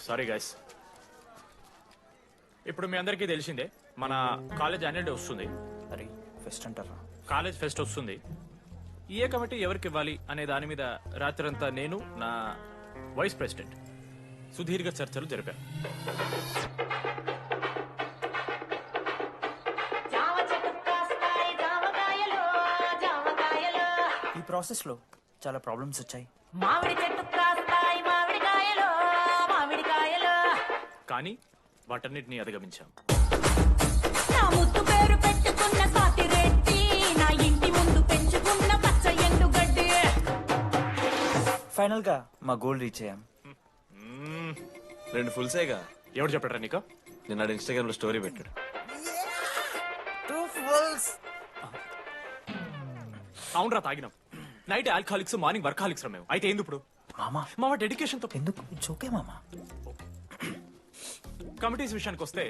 Sorry guys. ఇప్పుడు మీ అందరికీ తెలిసిందే మన కాలేజ్ యాన్యువల్ డే వస్తుంది. అరే ఫెస్ట్ అంటారా? కాలేజ్ ఫెస్ట్ వస్తుంది. ఏ కమిటీ ఎవరికి ఇవ్వాలి అనే దాని మీద రాత్రంతా నేను నా వైస్ ప్రెసిడెంట్ సుదీర్ఘ చర్చలు జరిపాను. ఈ ప్రాసెస్ లో చాలా ప్రాబ్లమ్స్ వచ్చాయి. మామిడి చెట్టు కాస్తాయి మామిడికాయలు మామిడికాయలు. కానీ వాటన్నిటిని అధిగమించాం. నా ముద్దు పేరు పెట్టుకున్న సాటి రెడ్డి, నా ఇంటి ముందు పెంచుకున్న పచ్చ ఎండుగడ్డి. ఫైనల్ గా మా గోల్ రీచ్ అయ్యాం. 2 ఫుల్సేగా. ఎవరు చెప్పారా నీకు? నిన్న ఇన్స్టాగ్రామ్ లో స్టోరీ పెట్టాడు. అవునరా తాగినాం. నైట్ ఆల్కహాలిక్స్, మార్నింగ్ వర్కాలిక్స్ రా మేము. అయితే ఏంది ఇప్పుడు? మామా డెడికేషన్ తో ఎందుకు ఓకే మామా. కమిటీస్ విషయానికి వస్తే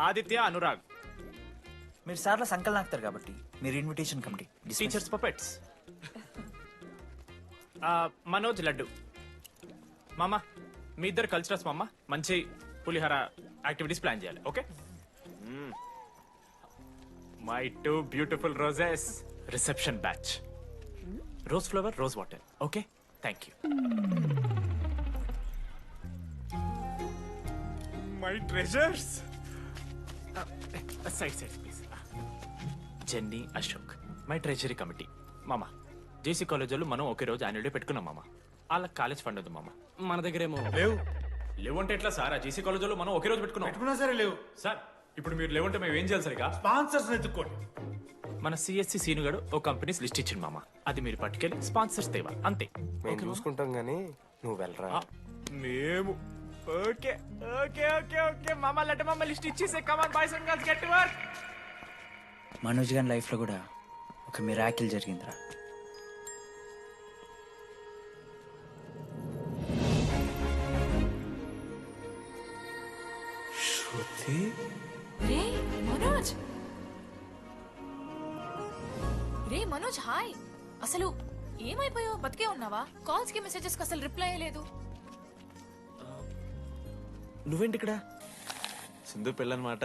ఆదిత్య, అనురాగ్ మీరు సార్ల సంకల్ నాకుతారు కాబట్టి మీరు invitation committee. Teachers puppets. Manoj, laddu. మామ మీ ఇద్దరు కల్చరల్స్ మామ. మంచి పులిహార యాక్టివిటీస్ ప్లాన్ చేయాలి. Okay? My 2 beautiful roses. Reception batch. Rose flower, rose water. Okay, thank you. My treasures. Side please. Jenny, Ashok my treasury committee. మామ జేసీ కాలేజ్ వాళ్ళు మనం ఒకే రోజు యాన్యువల్ డే పెట్టుకున్నాం మామ. వాళ్ళకి కాలేజ్ ఫండ్ ఉంది మామ. మన దగ్గర ఏమో లేవు అంటే ఎట్లా సార్? ఆ జేసీ కాలేజ్ వాళ్ళు మనం ఒకే రోజు పెట్టుకున్నా సరే లేవు సార్. ఇప్పుడు మీరు లేవంటే మేము ఏం చేయాలి సరిగా? స్పాన్సర్స్ ఎత్తుక్కోండి. మన సిఎస్సి సీనుగాడు ఓ కంపెనీస్ లిస్ట్ ఇచ్చింది మామ. అది మీరు పట్టుకెళ్ళి స్పాన్సర్స్ తేవా అంతే. మేము చూసుకుంటాం గానీ నువ్వు వెళ్ళరా. మేము ఓకే ఓకే ఓకే ఓకే మామ. లడ్డు మామ లిస్ట్ ఇచ్చేసే. Come on boys and girls, get to work. Manoj గారి లైఫ్ లో కూడా ఒక మిరాకిల్ జరిగిందిరా. శృతి రే మనోజ్. రే మనోజ్, హాయ్. అసలు ఏమైపోయావు? బతికే ఉన్నావా? కాల్స్ కి మెసేజెస్ కి అసలు రిప్లై అయ్యలేదు. నువ్వేంటి ఇక్కడ? సింధు పెళ్ళనమాట.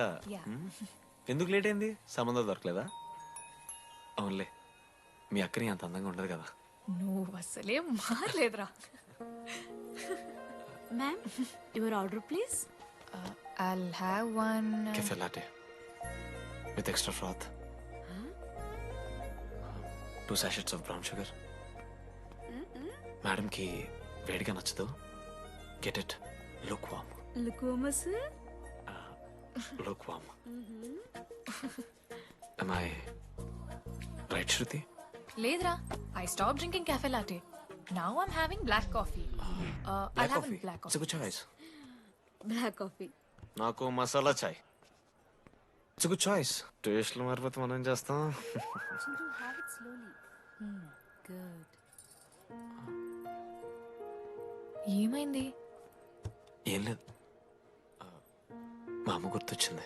ఎందుకు లేట్ అయింది? సంబంధం దొరకలేదా? అవునులే, మీ అక్కని అంత అందంగా ఉండదు కదా. నువ్వు అసలే మారలేదురా. Ma'am, your order please. I'll have one. Cafe latte with extra froth. 2 sachets of brown sugar. Madam కి వేడిగా నచ్చదు. Get it lukewarm. Lukewarm, sir. Lukewarm. Am I right, Shruti? లేదురా, I stopped drinking cafe latte. Now I'm having black coffee. I'll have a black It's a coffee. good choice. Black coffee. నాకు మసాలా చాయ్. It's good choice. టేస్ట్లు మారిపోతే మనం ఏం చేస్తాం? Chintu, have it slowly. Good. ఏమైంది? ఏం లేదు, మా అమ్మ గుర్తొచ్చింది.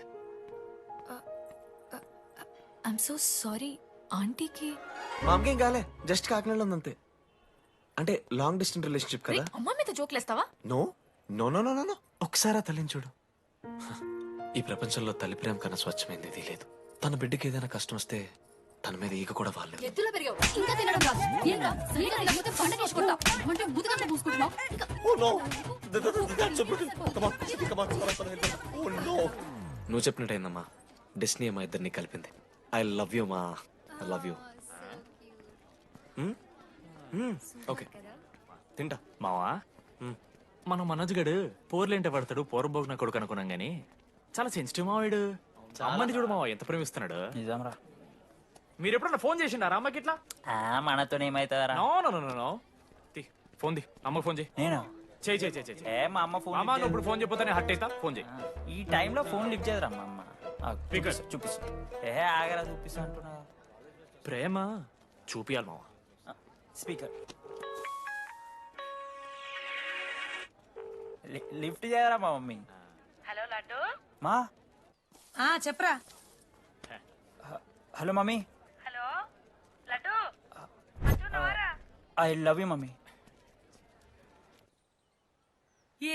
I'm so sorry. ఆంటీకి మా అమ్మకి ఏం కాలే, జస్ట్ కాకినాడలో ఉందంతే. అంటే లాంగ్ డిస్టెన్స్ రిలేషన్షిప్ కదా. అమ్మ మీద జోక్లేస్తావా? No no no no no. ఒకసారి ఆ తల్లిని చూడు. ఈ ప్రపంచంలో తల్లి ప్రేమ కన్నా స్వచ్ఛమైంది ఇది లేదు. తన బిడ్డకి ఏదైనా కష్టం వస్తే తన మీద ఈగ కూడా వాళ్ళలేదు. ఎత్తులో పెరిగావు ఇంకా తినడం రాదు. ఏంట్రా సరిగా తినకపోతే పంట చేసుకుంటా అంటే బుద్ధకంటే పూసుకుంటున్నావు. నువ్వు చెప్పినట్టయిందమ్మా. డెస్నీ మా ఇద్దరిని కలిపింది. ఐ లవ్ యూ మా. I love you. ఓకే తింటా. మావా మనం మనోజ్ గడు పోర్లేంటే పడతాడు, పోరబోగు నా కొడుకు అనుకున్నాం గానీ చాలా సెన్సిటివ్ మావాడు. అమ్మని చూడు మావా ఎంత ప్రేమిస్తున్నాడు. నిజంరా. మీరు ఎప్పుడన్నా ఫోన్ చేసిండారా అమ్మకి ఇట్లా? మనతో ఏమైతుందరా? No no no no. Phone ది, అమ్మకి ఫోన్ చేయి. నేను చేయి చేయి చేయి. మా అమ్మ ఫోన్. అమ్మ నువ్వు ఇప్పుడు ఫోన్ చెప్పితే హట్ అవుతా. ఫోన్ చేయి. ఈ టైంలో ఫోన్ లిఫ్ట్ చేయదురా మా అమ్మ. Speaker. చూపిస్తా. ఆగరా చూపిస్తా అంటున్నా. ప్రేమ చూపియాలి మావా. స్పీకర్ లిఫ్ట్ చేయరా మా మమ్మీ. హలో లడ్డు. మా చెప్పరా. Hello mummy. Hello laddu. I love you mummy.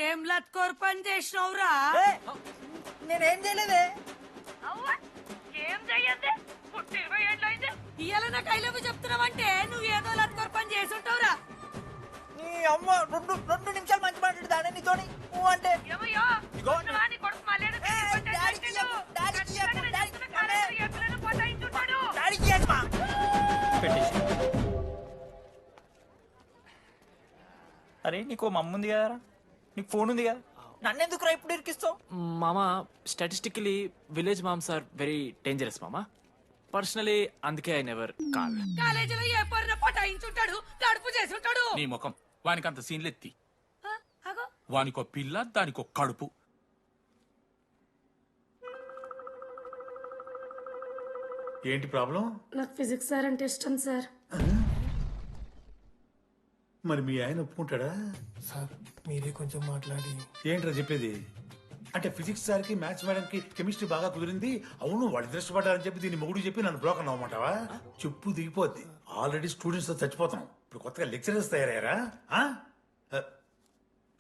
ఏం లత్కోర్ పని చేసినవురా? నేనేం చేయలేదే. ఏం చెయ్యద్దే? పుట్టి 20 ఏళ్ళైంది. ఇయ్యాల నాకు ఐ లవ్ యూ చెప్తున్నావంటే నువ్వు ఏదో లత్కోర్ పని చేసి ఉంటావురా. నీ అమ్మ రెండు నిమిషాలు మంచి మాట్లాడుతానే నీతోని. నువ్వు అంటే ఏమయ్యో? నువ్వా నీ కొడుకు మళ్ళీ ఏదో తిరిగి కొట్టాడు. ఎక్కడైనా పోతాయించుంటాడు. అరే నీకు మమ్మ ఉంది కదరా, నీకు ఫోన్ ఉంది కదా, నన్నెందుకు రా ఇప్పుడు ఇరికిస్తావు? మామా statistically village moms are very dangerous మామా. పర్సనలీ అందుకే ఐ నెవర్ కాల్. కాలేజీలో ఏ పొరిన పటాయించుంటాడు, కడుపు చేసి ఉంటాడు. నీ ముఖం వానికంత సీన్లెత్తి. అగో వానికో పిల్ల దానికో కడుపు. ఏంటి ప్రాబ్లం? నాకు ఫిజిక్స్ సార్ అంటే ఇష్టం సార్. మరి మీ ఆయన ఒప్పుకుంటాడా? సార్ మీరే కొంచెం మాట్లాడి. ఏంట్రా చెప్పేది? అంటే ఫిజిక్స్ సార్కి మ్యాథ్స్ మేడంకి కెమిస్ట్రీ బాగా కుదిరింది, అవును వాళ్ళు ఇష్టపడ్డారని చెప్పి దీన్ని మొగుడు చెప్పి నన్ను బ్రోకన్ అవ్వమంటావా? చెప్పు దిగిపోద్ది. ఆల్రెడీ స్టూడెంట్స్ తో చచ్చిపోతున్నాం, ఇప్పుడు కొత్తగా లెక్చరర్స్ తయారయ్యారా?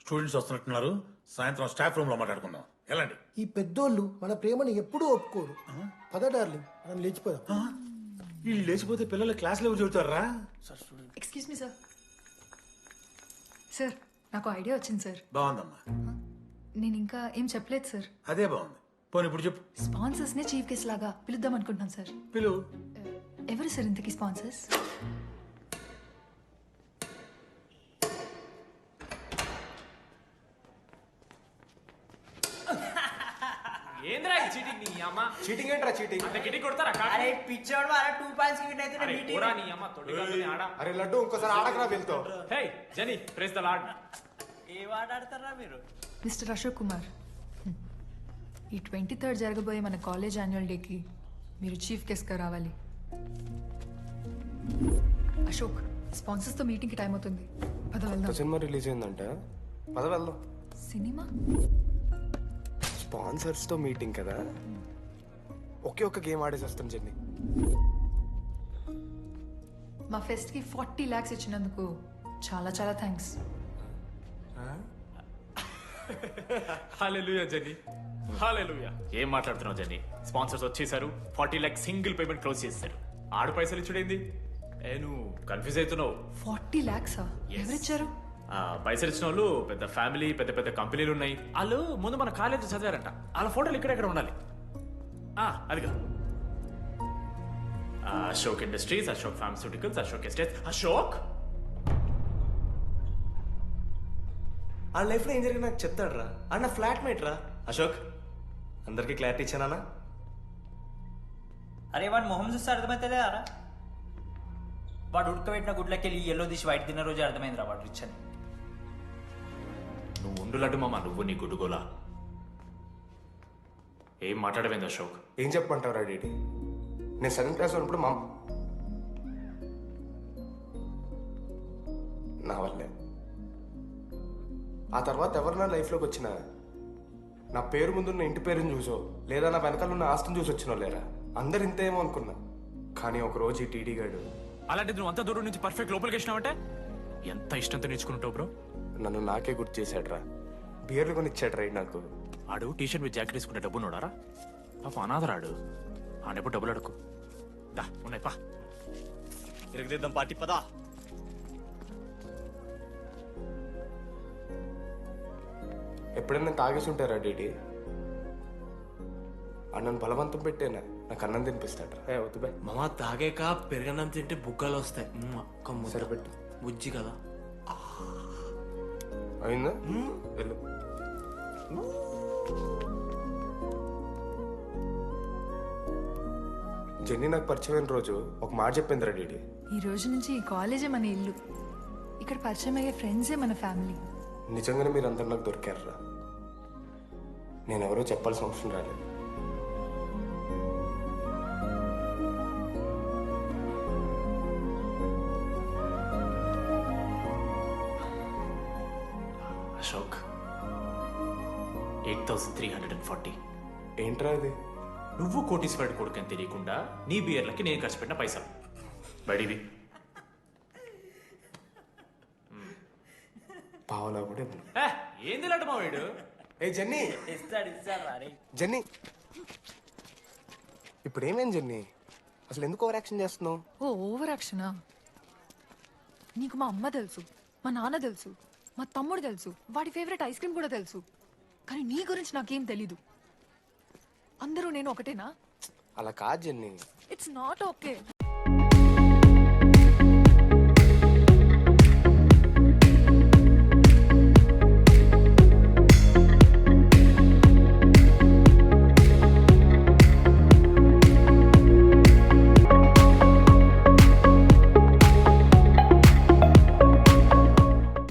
స్టూడెంట్స్ వస్తున్నట్టున్నారు, సాయంత్రం స్టాఫ్ రూమ్ లో మాట్లాడుకుందాం. ఎలాంటి ఈ పెద్దోళ్ళు మన ప్రేమను ఎప్పుడూ ఒప్పుకోరు. పద డార్లింగ్, మనం లేచిపోదాం. వీళ్ళు లేచిపోతే పిల్లలు క్లాస్ లో చెబుతారా? Excuse me sir. సార్ నాకు ఐడియా వచ్చింది సార్. బాగుందమ్మా. నేను ఇంకా ఏం చెప్పలేదు సార్. అదే బాగుంది. పోనీ ఇప్పుడు చెప్పు. స్పాన్సర్స్ నే చీఫ్ గెస్ట్ లాగా పిలుద్దాం అనుకుంటున్నాను సార్. పిలువు. ఎవరు సార్ ఇంతకీ స్పాన్సర్స్? ఏంద్రా చీటింగ్ నీ అమ్మ? చీటింగ్ ఏంట్రా చీటింగ్? అంటే గిటి కొడతారా? అరే పిచ్చోడు, అలా 2 పాయింట్స్ గిట్ అయితే అరే పోరా నీ అమ్మ తొడిగాలని ఆడ. అరే లడ్డు ఇంకోసారి ఆడకరా వెళ్తావు. హే జని ప్రెస్ ద లార్డ్. ఏ వాట ఆడతారా మీరు? మిస్టర్ అశోక్ కుమార్, ఈ 23rd జరగబోయే మన కాలేజ్ యాన్యువల్ డేకి మీరు చీఫ్ గెస్ట్గా రావాలి. అశోక్, స్పాన్సర్స్తో మీటింగ్కి టైం అవుతుంది. పద వెళ్దాం. సినిమా రిలీజ్ అయిందంట, పద వెళ్దాం. సినిమా? స్పాన్సర్స్ తో మీటింగ్ కదా, ఒకే ఒక్క గేమ్ ఆడేసి వస్తాం జెన్నీ. మా ఫెస్ట్కి 40 lakhs ఇచ్చినందుకు చాలా చాలా థ్యాంక్స్. హల్లెలూయా జని, హల్లెలూయా. ఏం మాట్లాడుతున్నావు జని? స్పాన్సర్స్ వచ్చేసారు, 40 lakhs సింగిల్ పేమెంట్ క్లోజ్ చేస్తారు. ఆడు పైసలు ఇచ్చుడేంది? నువ్వు కన్ఫ్యూజ్ అవుతున్నావు. 40 lakhs ఎవరిచ్చారు? పైసలు ఇచ్చిన వాళ్ళు పెద్ద ఫ్యామిలీ, పెద్ద పెద్ద కంపెనీలు ఉన్నాయి. వాళ్ళు ముందు మన కాలేజ్ చదివారంట, వాళ్ళ ఫోటోలు ఇక్కడెక్కడ ఉండాలి. అదిగా Ashok industries, Ashok pharmaceuticals, Ashok estates. Ashok ఆ లైఫ్ లో ఏం జరిగింది నాకు చెప్తాడు రా. అన్న ఫ్లాట్ మేట్ రా అశోక్. అందరికి క్లారిటీ ఇచ్చానా? అరే వాడు మొహం చూస్తే అర్థమైతే అరా, వాడు ఉడకబెట్టిన గుడ్లకి వెళ్ళి ఎల్లో తీసి వైట్ తిన్న రోజు అర్థమైందిరా వాడు రిచ్ అని. నువ్వు ఉండులడ్డు మామ, నువ్వు నీ గుడ్డుగోలా. ఏం మాట్లాడవేంది అశోక్? ఏం చెప్పమంటావు రా డీడీ? నేను 7th క్లాస్ ఉన్నప్పుడు మా నా వల్లే. ఆ తర్వాత ఎవరు నా లైఫ్లోకి వచ్చినా నా పేరు ముందున్న ఇంటి పేరుని చూసో లేదా నా వెనకాల ఉన్న ఆస్తిని చూసి వచ్చినో లేరా, అందరు ఇంతేమో అనుకున్నా. కానీ ఒకరోజు ఈ టీడీ గాడు అలాంటిది నువ్వు అంత దూరం నుంచి పర్ఫెక్ట్ లోపలికి వచ్చినావంటే ఎంత ఇష్టంతో నేర్చుకుంటావు బ్రో. నన్ను నాకే గుర్తు చేశాడు రా. బియర్లు కొని ఇచ్చాడు రా నాకు. ఆడు టీషర్ట్ మీద జాకెట్ వేసుకుంటే డబ్బు నోడారా? పాప అనాథరాడు. ఆడెప్పుడు డబ్బులు అడుకు. దా ఉన్నాయి పా, ఇరగదిద్దాం పార్టీ పదా. ఎప్పుడైనా తాగేసి ఉంటారా డీడీ? అన్నను బలవంతం పెట్టేనా నాకు అన్నం తినిపిస్తాడు రా. వద్దు బే మామ, తాగాక పెరగన్నం తింటే బుగ్గలు వస్తాయి. సరిపెట్టు. బుజ్జి కదా. అయిందా? వెళ్ళు. జెన్నీ నాకు పరిచయమైన రోజు ఒక మాట చెప్పిందిరా డీడీ. ఈ రోజు నుంచి ఈ కాలేజే మన ఇల్లు, ఇక్కడ పరిచయం అయ్యే ఫ్రెండ్సే మన ఫ్యామిలీ. నిజంగానే మీరు అందరు నాకు దొరికారురా. నేను ఎవరో చెప్పాల్సిన అవసరం రాలేదు. అశోక్ 8,340. ఏంట్రా అది? నువ్వు కోటీశ్వరుడు కొడుకని తెలియకుండా నీ బియర్లకి నేను ఖర్చు పెట్టిన పైసలు. బడివి పావలా కూడా ఇవ్వను. ఏంది లడ్డు మా వీడు ఏ జెన్నీ, ఇస్తాడు రా రే. జెన్నీ, ఇప్పుడు ఏమైంది జెన్నీ? అసలు ఎందుకు ఓవర్ యాక్షన్ చేస్తున్నావు? ఓ ఓవర్ యాక్షనా? నీకు మా అమ్మ తెలుసు, మా నాన్న తెలుసు, మా తమ్ముడు తెలుసు, వాడి ఫేవరెట్ ఐస్ క్రీమ్ కూడా తెలుసు. కానీ నీ గురించి నాకేం తెలీదు. అందరూ నేను ఒకటేనా? అలా కాదు జెన్నీ. It's not okay.